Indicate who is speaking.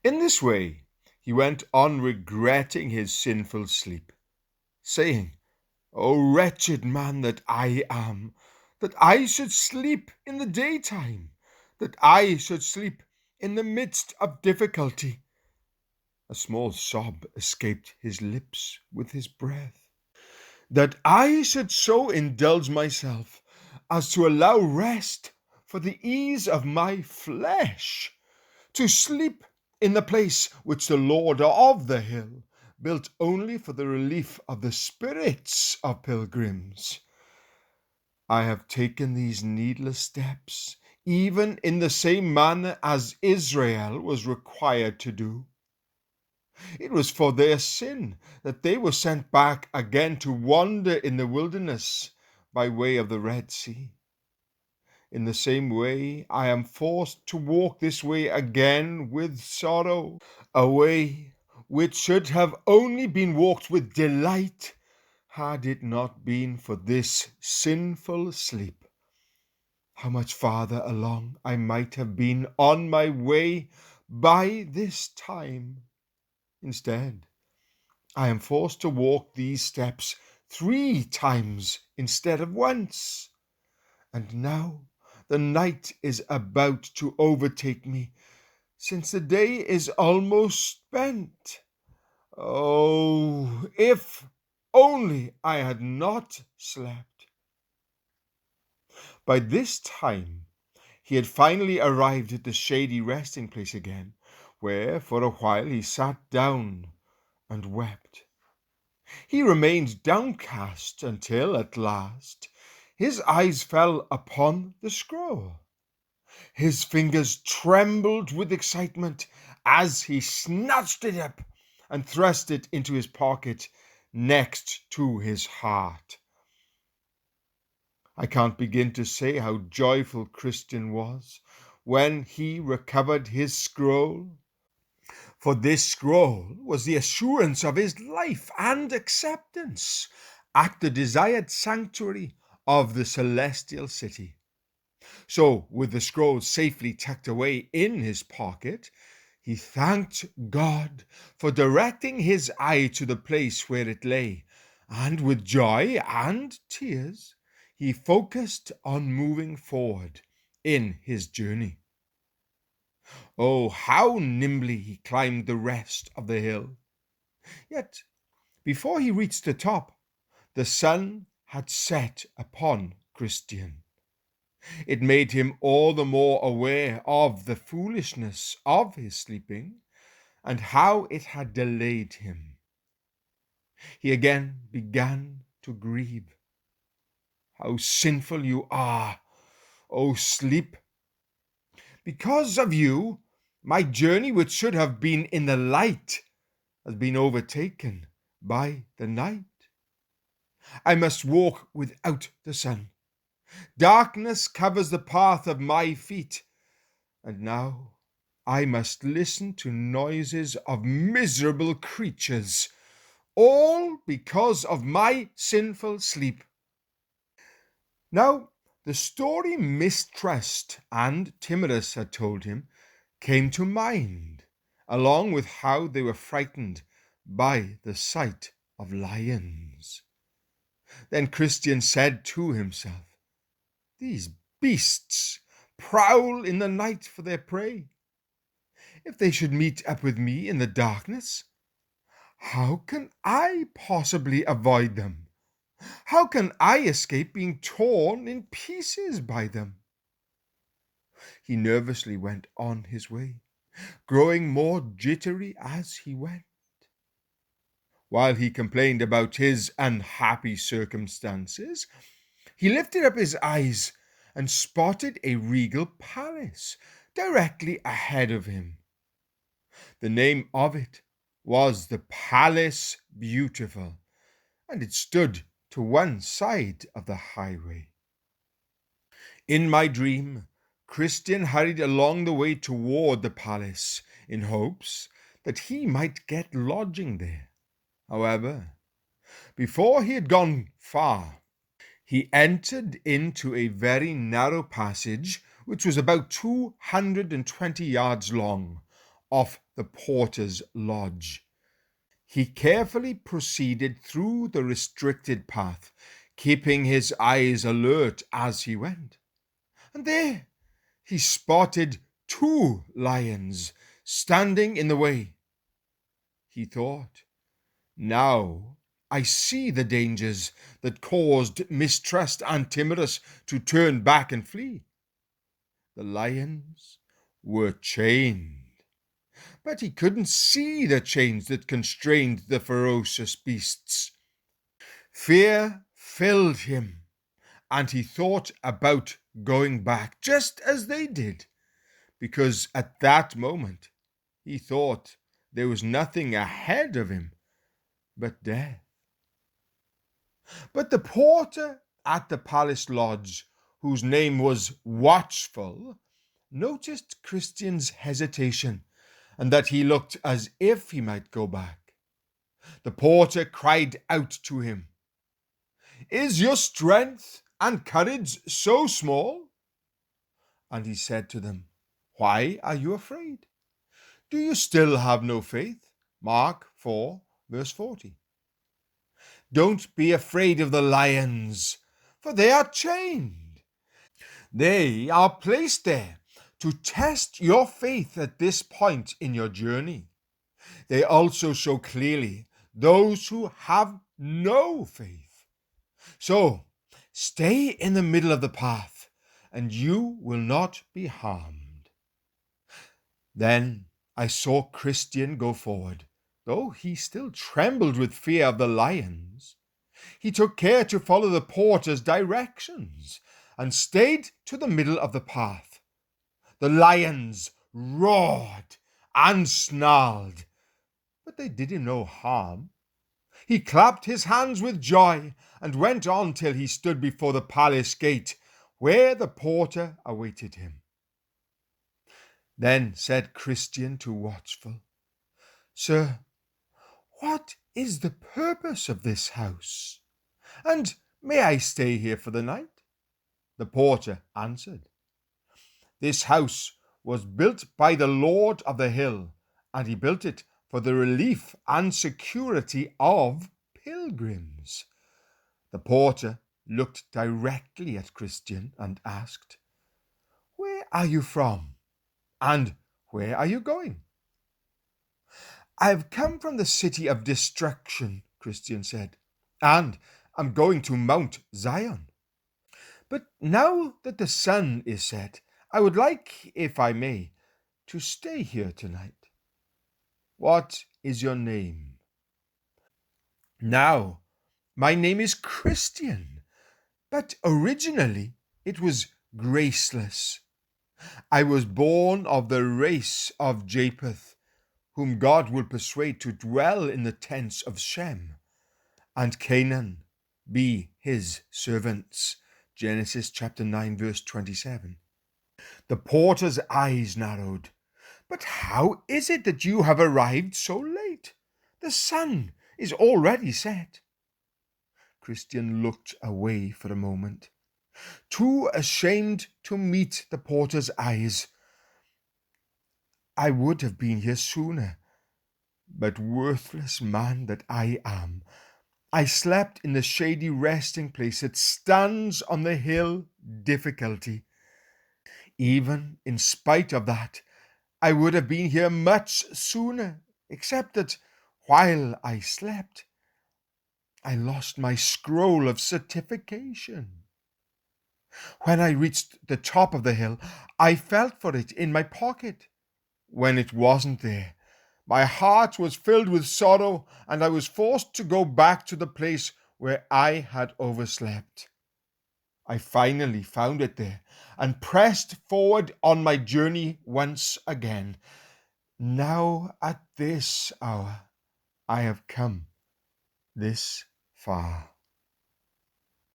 Speaker 1: In this way, he went on regretting his sinful sleep, saying, O wretched man that I am, that I should sleep in the daytime, that I should sleep in the midst of difficulty. A small sob escaped his lips with his breath. That I should so indulge myself as to allow rest for the ease of my flesh, to sleep in the place which the Lord of the hill built only for the relief of the spirits of pilgrims. I have taken these needless steps, even in the same manner as Israel was required to do. It was for their sin that they were sent back again to wander in the wilderness by way of the Red Sea. In the same way, I am forced to walk this way again with sorrow, a way which should have only been walked with delight had it not been for this sinful sleep. How much farther along I might have been on my way by this time. Instead, I am forced to walk these steps 3 times instead of once. And now the night is about to overtake me, since the day is almost spent. Oh, if only I had not slept. By this time, he had finally arrived at the shady resting place again, where for a while he sat down and wept. He remained downcast until, at last, his eyes fell upon the scroll. His fingers trembled with excitement as he snatched it up and thrust it into his pocket next to his heart. I can't begin to say how joyful Christian was when he recovered his scroll. For this scroll was the assurance of his life and acceptance at the desired sanctuary of the celestial city. So, with the scroll safely tucked away in his pocket, he thanked God for directing his eye to the place where it lay, and with joy and tears, he focused on moving forward in his journey. Oh, how nimbly he climbed the rest of the hill! Yet, before he reached the top, the sun had set upon Christian. It made him all the more aware of the foolishness of his sleeping and how it had delayed him. He again began to grieve. How sinful you are, O sleep! Because of you, my journey, which should have been in the light, has been overtaken by the night. I must walk without the sun. Darkness covers the path of my feet, and now I must listen to noises of miserable creatures, all because of my sinful sleep. Now, the story Mistrust and Timorous had told him came to mind, along with how they were frightened by the sight of lions. Then Christian said to himself, These beasts prowl in the night for their prey. If they should meet up with me in the darkness, how can I possibly avoid them? How can I escape being torn in pieces by them? He nervously went on his way, growing more jittery as he went. While he complained about his unhappy circumstances, he lifted up his eyes and spotted a regal palace directly ahead of him. The name of it was the Palace Beautiful, and it stood to one side of the highway. In my dream, Christian hurried along the way toward the palace in hopes that he might get lodging there. However, before he had gone far, he entered into a very narrow passage which was about 220 yards long, of the porter's lodge. He carefully proceeded through the restricted path, keeping his eyes alert as he went. And there he spotted 2 lions standing in the way. He thought, now I see the dangers that caused Mistrust and Timorous to turn back and flee. The lions were chained, but he couldn't see the chains that constrained the ferocious beasts. Fear filled him, and he thought about going back just as they did, because at that moment he thought there was nothing ahead of him but death. But the porter at the palace lodge, whose name was Watchful, noticed Christian's hesitation and that he looked as if he might go back. The porter cried out to him, "Is your strength and courage so small?" And he said to them, "Why are you afraid? Do you still have no faith?" Mark 4, verse 40. Don't be afraid of the lions, for they are chained. They are placed there to test your faith at this point in your journey. They also show clearly those who have no faith. So, stay in the middle of the path, and you will not be harmed. Then I saw Christian go forward, though he still trembled with fear of the lions. He took care to follow the porter's directions and stayed to the middle of the path. The lions roared and snarled, but they did him no harm. He clapped his hands with joy and went on till he stood before the palace gate, where the porter awaited him. Then said Christian to Watchful, "Sir, what is the purpose of this house? And may I stay here for the night?" The porter answered, "This house was built by the Lord of the Hill, and he built it for the relief and security of pilgrims." The porter looked directly at Christian and asked, "Where are you from? And where are you going?" "I have come from the city of destruction," Christian said, "and I'm going to Mount Zion. But now that the sun is set, I would like, if I may, to stay here tonight." "What is your name?" "Now, my name is Christian, but originally it was Graceless. I was born of the race of Japheth, whom God will persuade to dwell in the tents of Shem, and Canaan be his servants. Genesis chapter 9, verse 27. The porter's eyes narrowed. "But how is it that you have arrived so late? The sun is already set." Christian looked away for a moment, too ashamed to meet the porter's eyes. "I would have been here sooner, but worthless man that I am, I slept in the shady resting place that stands on the hill Difficulty. Even in spite of that, I would have been here much sooner, except that while I slept, I lost my scroll of certification. When I reached the top of the hill, I felt for it in my pocket. When it wasn't there, my heart was filled with sorrow, and I was forced to go back to the place where I had overslept. I finally found it there and pressed forward on my journey once again. Now at this hour I have come this far."